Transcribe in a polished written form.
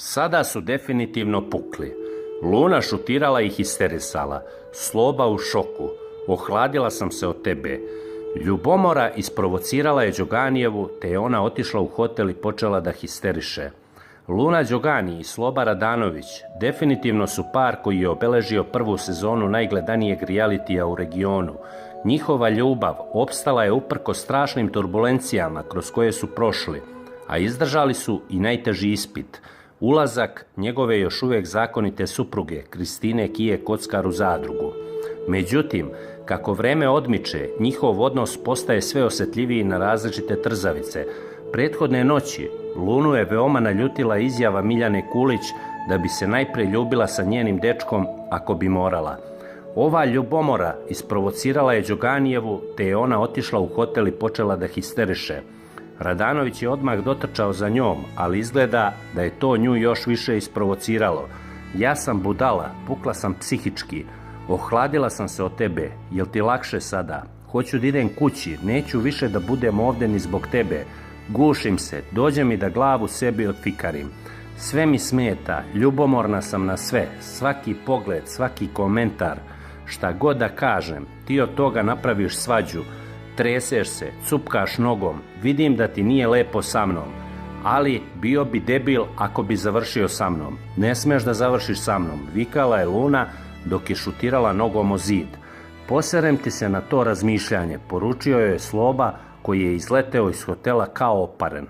Sada su definitivno pukli. Luna šutirala i histerisala. Sloba u šoku. Ohladila sam se od tebe. Ljubomora isprovocirala je Đoganijevu, te je ona otišla u hotel i počela da histeriše. Luna Đogani i Sloba Radanović definitivno su par koji je obeležio prvu sezonu najgledanijeg realitija u regionu. Njihova ljubav opstala je uprkos strašnim turbulencijama kroz koje su prošli, a izdržali su i najteži ispit. Ulazak njegove još uvijek zakonite supruge, Kristine Kije Kockar u zadrugu. Međutim, kako vreme odmiče, njihov odnos postaje sve osjetljiviji na različite trzavice. Prethodne noći Lunu je veoma naljutila izjava Miljane Kulić da bi se najprije ljubila sa njenim dečkom ako bi morala. Ova ljubomora isprovocirala je Đoganijevu, te je ona otišla u hotel i počela da histeriše. Radanović je odmah dotrčao za njom, ali izgleda da je to nju još više isprovociralo. Ja sam budala, pukla sam psihički, ohladila sam se od tebe, jel ti lakše sada? Hoću da idem kući, neću više da budem ovdje ni zbog tebe. Gušim se, dođe mi da glavu sebi odfikarim. Sve mi smeta, ljubomorna sam na sve, svaki pogled, svaki komentar. Šta god da kažem, ti od toga napraviš svađu. Treseš se, cupkaš nogom, vidim da ti nije lepo sa mnom. Ali bio bi debil ako bi završio sa mnom. Ne smeš da završiš sa mnom, vikala je Luna dok je šutirala nogom o zid. Poserem ti se na to razmišljanje, poručio joj je Sloba koji je izleteo iz hotela kao oparen.